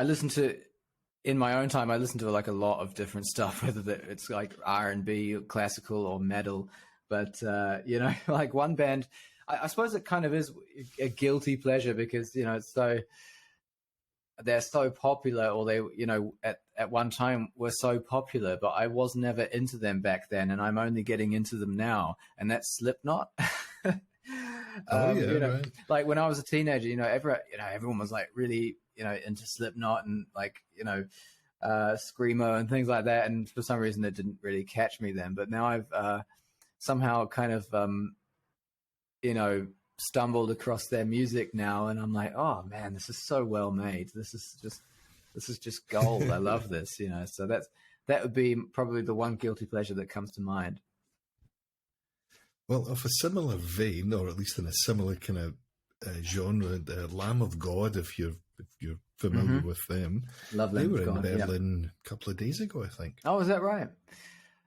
listen to, in my own time, I listen to like a lot of different stuff, whether it's like R&B, classical, or metal. But like one band, I suppose it kind of is a guilty pleasure because they're so popular, or they at one time were so popular, but I was never into them back then, and I'm only getting into them now, and that's Slipknot. Right. Like when I was a teenager, everyone was like really, into Slipknot and like, Screamo and things like that. And for some reason it didn't really catch me then, but now I've, somehow kind of, stumbled across their music now. And I'm like, oh man, this is so well made. This is just gold. I love this, so that would be probably the one guilty pleasure that comes to mind. Well, of a similar vein, or at least in a similar kind of genre, Lamb of God, if you're familiar with them, Love they Lamb were of God, in Berlin a couple of days ago, I think. Oh, is that right?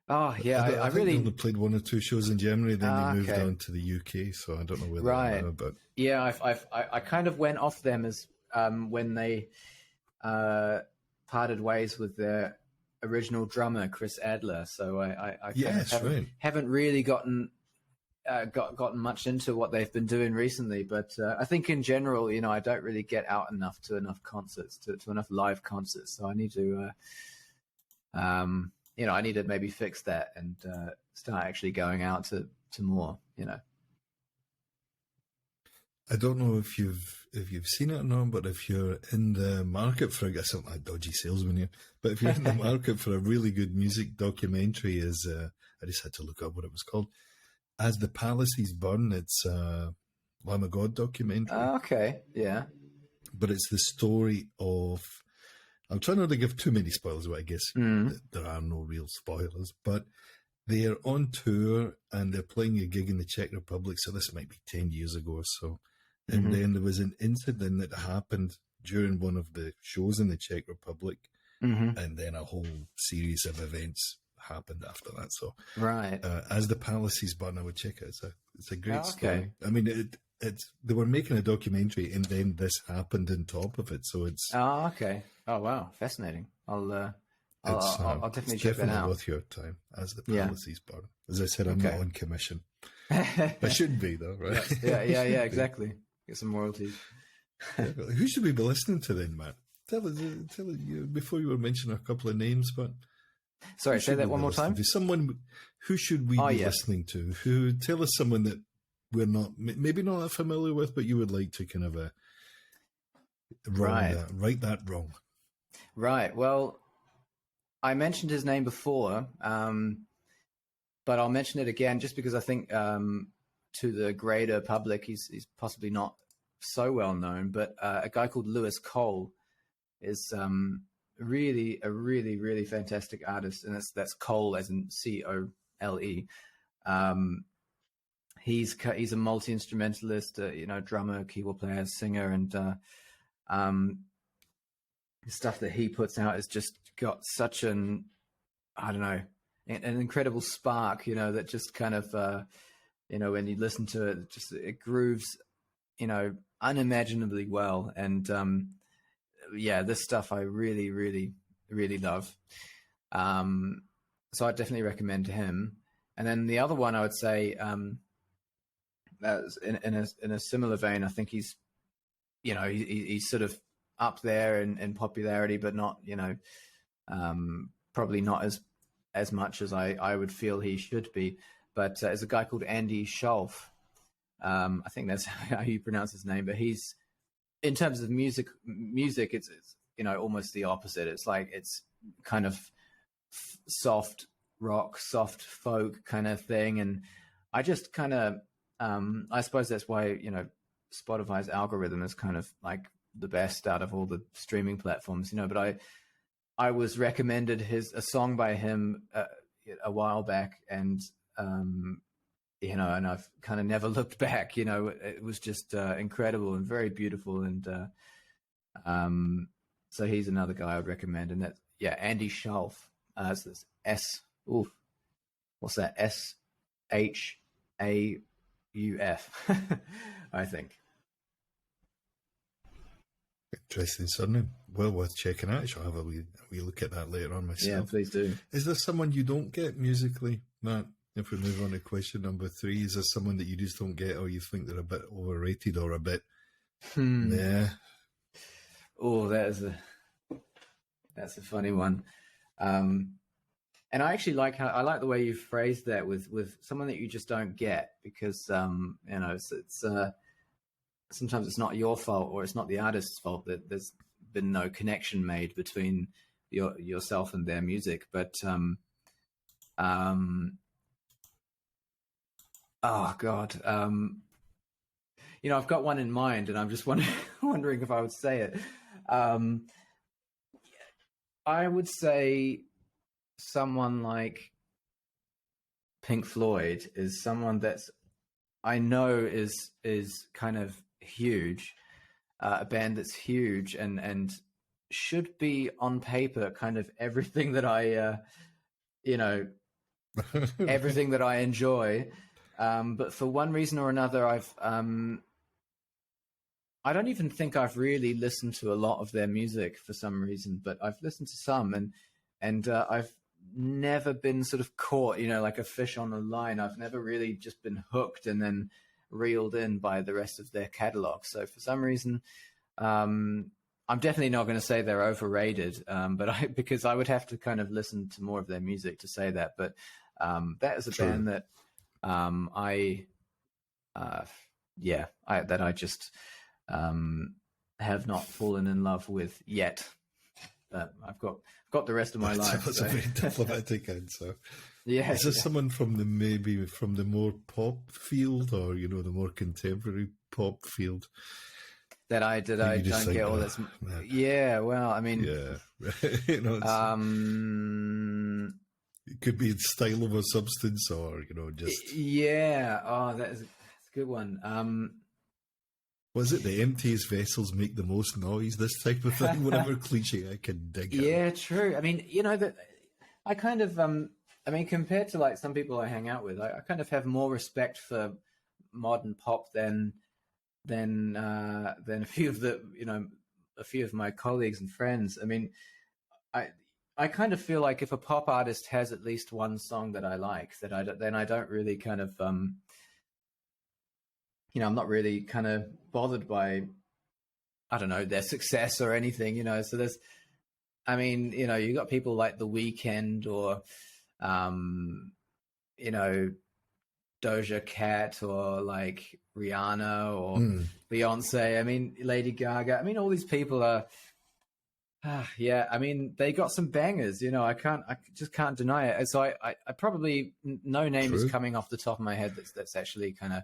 Oh, yeah. I think really they only played 1 or 2 shows in January, then they moved on to the UK, so I don't know where they are now. But yeah, I kind of went off them as when they parted ways with their original drummer Chris Adler. So I haven't really gotten much into what they've been doing recently, but I think in general, I don't really get out enough to enough concerts, to enough live concerts. So I need to, I need to maybe fix that and start actually going out to more. I don't know if you've seen it or not, but if you're in the market for, I guess I'm a dodgy salesman here, but if you're in the market for a really good music documentary, I just had to look up what it was called. As the Palaces Burn, it's a Lamb of God documentary. Okay, yeah. But it's the story of, I'm trying not to give too many spoilers, but I guess there are no real spoilers, but they are on tour and they're playing a gig in the Czech Republic, so this might be 10 years ago or so. And then there was an incident that happened during one of the shows in the Czech Republic, and then a whole series of events happened after that. So As the Palaces Burn, I would check it. It's a great story. I mean, they were making a documentary and then this happened on top of it, so it's okay. Oh wow, fascinating. I'll definitely check that out. Worth your time. As the Palaces Burn. As I said, I'm not on commission. I should be though, right? Yeah, exactly. Get some royalties. Who should we be listening to then, Matt? Tell us before you were mentioning a couple of names, but sorry, say that one more time. Someone who should we be listening to? Tell us someone that we're maybe not that familiar with, but you would like to kind of right that wrong. Right. Well, I mentioned his name before. but I'll mention it again just because I think to the greater public, he's possibly not so well known. But a guy called Lewis Cole is really a really fantastic artist, and that's Cole as in Cole. He's a multi-instrumentalist, drummer, keyboard player, singer, and the stuff that he puts out has just got such an incredible spark, that just kind of, when you listen to it, it grooves, unimaginably well. And this stuff I really love. So I definitely recommend him. And then the other one I would say, in a similar vein, I think he's sort of up there in popularity, but not, probably not as much as I would feel he should be. But there's a guy called Andy Scholf. I think that's how you pronounce his name. But he's, in terms of music, it's almost the opposite. It's like it's kind of soft rock, soft folk kind of thing, and I just kind of I suppose that's why Spotify's algorithm is kind of like the best out of all the streaming platforms, but I was recommended a song by him a while back, and and I've kind of never looked back. It was just incredible and very beautiful, and so he's another guy I would recommend. And that, Andy Scholf. So this what's that? SHAUF, I think. Interesting surname. Well worth checking out. I shall have a wee look at that later on myself. Yeah, please do. Is there someone you don't get musically, Matt? If we move on to question number 3, is there someone that you just don't get, or you think they're a bit overrated or a bit? Yeah. Oh, that's a funny one. And I actually like the way you phrased that with someone that you just don't get, because it's sometimes it's not your fault, or it's not the artist's fault that there's been no connection made between yourself and their music. But oh God, I've got one in mind, and I'm just wondering if I would say it. I would say someone like Pink Floyd is someone that's I know is kind of huge, a band that's huge and should be on paper kind of everything that I everything that I enjoy, but for one reason or another I don't even think I've really listened to a lot of their music for some reason, but I've listened to some, and I've never been sort of caught, like a fish on a line. I've never really just been hooked and then reeled in by the rest of their catalog. So for some reason, I'm definitely not going to say they're overrated, because I would have to kind of listen to more of their music to say that. But that is a band that I just have not fallen in love with yet. I've got the rest of my life. That's a very diplomatic answer. Yeah. Is there someone from the more pop field, or the more contemporary pop field that I don't get all this? Yeah. Well, I mean, yeah. It could be style over substance, or just yeah. Oh, that's a good one. Was it the emptiest vessels make the most noise? This type of thing, whatever cliche I can dig out. Yeah, true. I mean, that I kind of, compared to like some people I hang out with, I kind of have more respect for modern pop than a few of my colleagues and friends. I mean, I kind of feel like if a pop artist has at least one song that I like, then I don't really kind of I'm not really kind of bothered by, I don't know, their success or anything, So there's, you got people like The Weeknd or, Doja Cat, or like Rihanna or Beyonce. Lady Gaga. All these people are, Yeah, I mean, they got some bangers, I just can't deny it. So I probably, no name is True. coming off the top of my head that's actually kind of,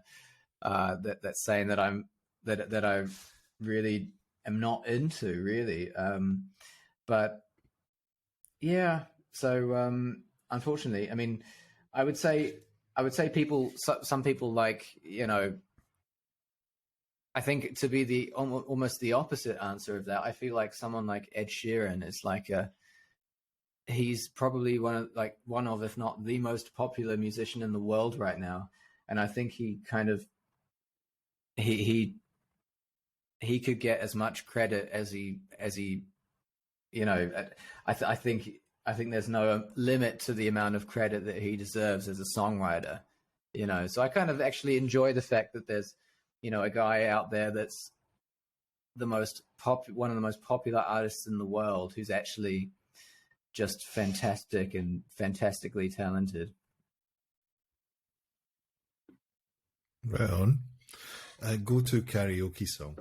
that's saying that I really am not into really. But yeah, so, unfortunately, I mean, I would say, some people like, I think to be the almost the opposite answer of that. I feel like someone like Ed Sheeran is like he's probably one of, if not the most popular musician in the world right now. And I think he kind of, he he could get as much credit as he, you know, I think there's no limit to the amount of credit that he deserves as a songwriter, So I kind of actually enjoy the fact that there's, a guy out there that's one of the most popular artists in the world who's actually just fantastic and fantastically talented. Right on. Go to karaoke song.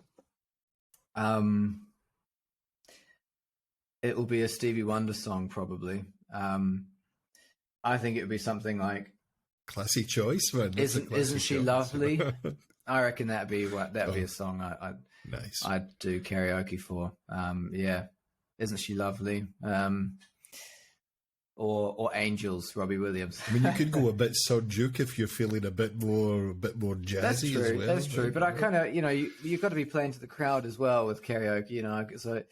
It will be a Stevie Wonder song, probably. I think it would be something like Classy choice, man. Isn't she choice. lovely? I reckon that'd be a song Nice. I'd do karaoke for. Yeah, Isn't She Lovely? Or Angels, Robbie Williams. I mean, you could go a bit Sir Duke if you're feeling a bit more jazzy. That's true. As well. That's true. But I kind of, you've got to be playing to the crowd as well with karaoke. So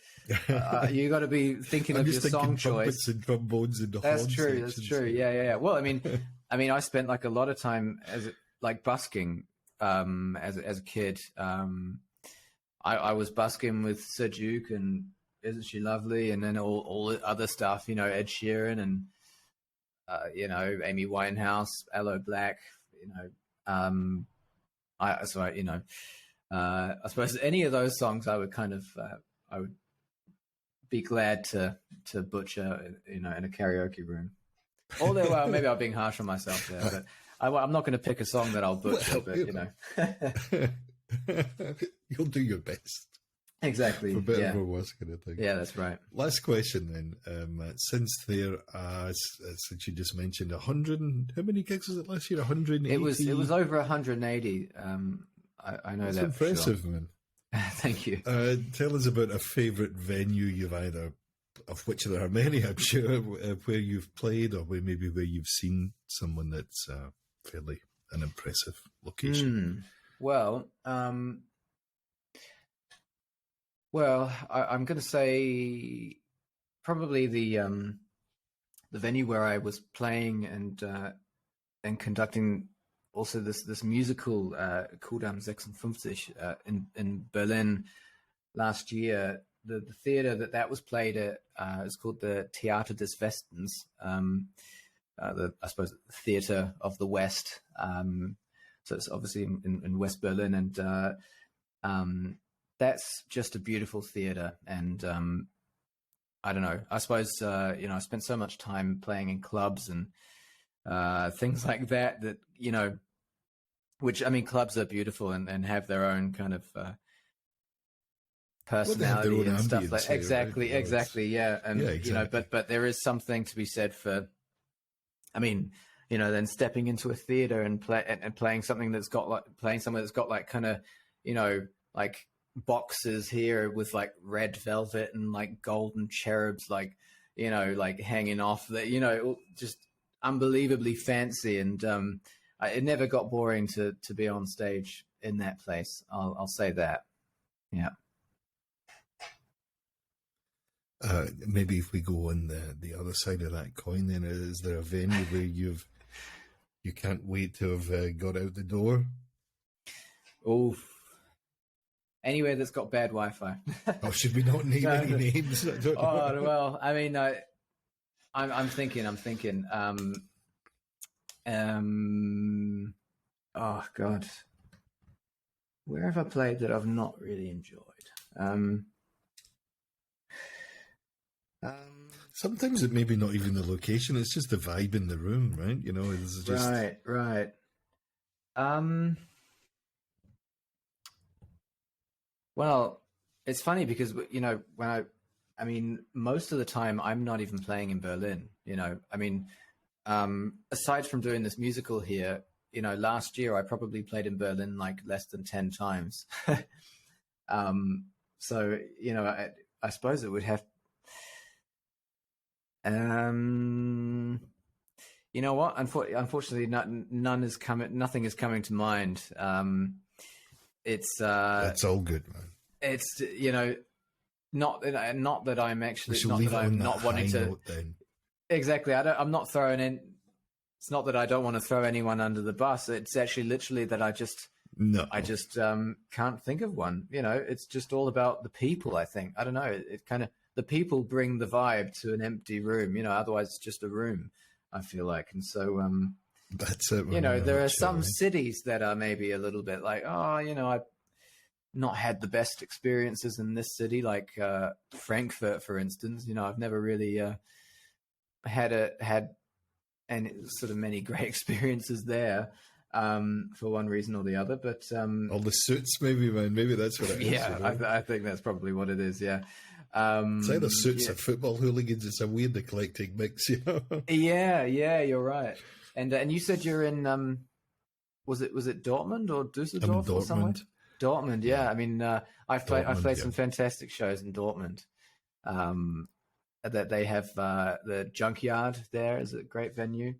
you got to be thinking of your song choice. And trombones and That's true. That's true. Yeah. Well, I mean, I spent like a lot of time busking as a kid. I was busking with Sir Duke and Isn't She Lovely, and then all the other stuff, Ed Sheeran and Amy Winehouse, Aloe Black, I suppose any of those songs I would kind of I would be glad to butcher, in a karaoke room. Although maybe I'm being harsh on myself there, but I'm not going to pick a song that I'll butcher. But you'll do your best. Exactly. For better or worse, kind of thing. Yeah, that's right. Last question then. Since since you just mentioned 100, how many gigs was it last year? 180. It was over 180. I know That's that. impressive, for sure. Man. Thank you. Tell us about a favourite venue you've of which there are many, I'm sure, where you've played, or where you've seen someone that's fairly an impressive location. Well, I'm going to say probably the venue where I was playing and conducting also this musical Kudamm 56 in Berlin last year. The theater that was played at is called the Theater des Westens, I suppose the Theater of the West. So it's obviously in West Berlin, and that's just a beautiful theater. And I don't know. I suppose I spent so much time playing in clubs and things like that. Which, I mean, clubs are beautiful and have their own kind of personality and stuff like exactly, yeah. And exactly. but there is something to be said for, I mean, then stepping into a theater and playing something that's got like kind of, like boxes here with like red velvet and like golden cherubs, like hanging off that, just unbelievably fancy. And it never got boring to be on stage in that place. I'll say that. Yeah. Maybe if we go on the other side of that coin, then is there a venue where you can't wait to have got out the door? Oh, anywhere that's got bad Wi-Fi. Oh, should we not name any names? I don't know. Oh well, I mean, I'm thinking. Oh God, where have I played that I've not really enjoyed? Sometimes it may be not even the location; it's just the vibe in the room, right? It's just right. Well, it's funny because when I mean, most of the time I'm not even playing in Berlin, you know. I mean, aside from doing this musical here, you know, last year I probably played in Berlin like less than 10 times. So, you know, I suppose it would have, you know what? Unfortunately, nothing is coming to mind. That's all good, man. It's, you know, not that I'm actually, We shall not leave that it on I'm that not wanting high to. note then. Exactly. I'm not throwing in. It's not that I don't want to throw anyone under the bus. It's actually literally that I just can't think of one. You know, it's just all about the people. I think. I don't know. It kind of, the people bring the vibe to an empty room. You know, otherwise it's just a room, I feel like. And so, that's it. You know, there are some cities that are maybe a little bit like, oh, you know, I've not had the best experiences in this city, like Frankfurt, for instance. You know, I've never really had any sort of many great experiences there, for one reason or the other. But all the suits, maybe, man. Maybe that's what it is. Yeah, you know? I think that's probably what it is. Yeah. It's either suits or football hooligans. It's a weird eclectic mix, you know. Yeah, you're right. And you said you're in was it Dortmund or Dusseldorf or somewhere? Dortmund, yeah. I mean, I played some fantastic shows in Dortmund. That they have the Junkyard there is a great venue.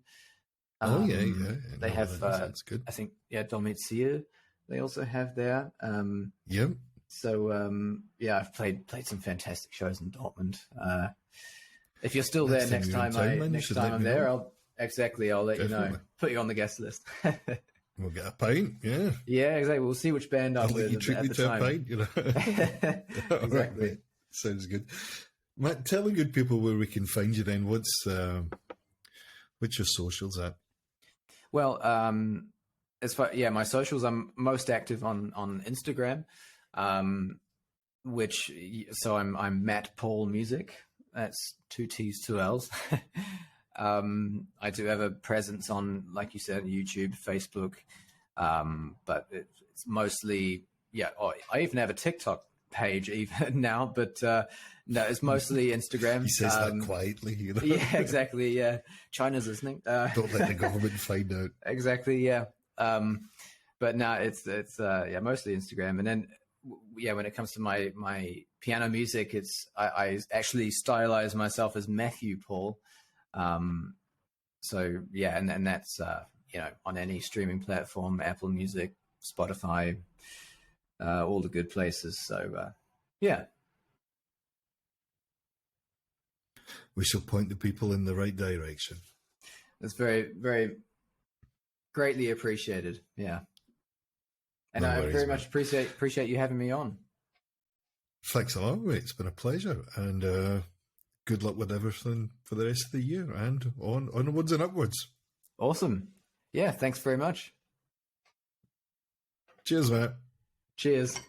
They have that's good. I think Domizil they also have there. Yep. So I've played some fantastic shows in Dortmund. If you're still there next time I'm there, I'll let you know. Put you on the guest list. We'll get a pint, yeah. Yeah, exactly. We'll see which band I'm with. You treat me to a pint, you know. Exactly. Right. Sounds good. Matt, tell the good people where we can find you then. What's your socials at? Well, my socials, I'm most active on Instagram, I'm Matt Paull Music. That's 2 T's, 2 L's. I do have a presence on, like you said, YouTube, Facebook, but it's mostly, I even have a TikTok page even now, but no, it's mostly Instagram. He says that quietly, you know. Yeah, exactly. Yeah, China's listening. Don't let the government find out. Exactly. Yeah. But no, it's mostly Instagram, and then when it comes to my piano music, I actually stylize myself as Matthew Paull. And that's on any streaming platform, Apple Music, Spotify, all the good places. So we shall point the people in the right direction. That's very, very greatly appreciated. Yeah. And I very much appreciate you having me on. Thanks a lot, mate. It's been a pleasure. And good luck with everything for the rest of the year and onwards and upwards. Awesome. Yeah, thanks very much. Cheers, Matt. Cheers.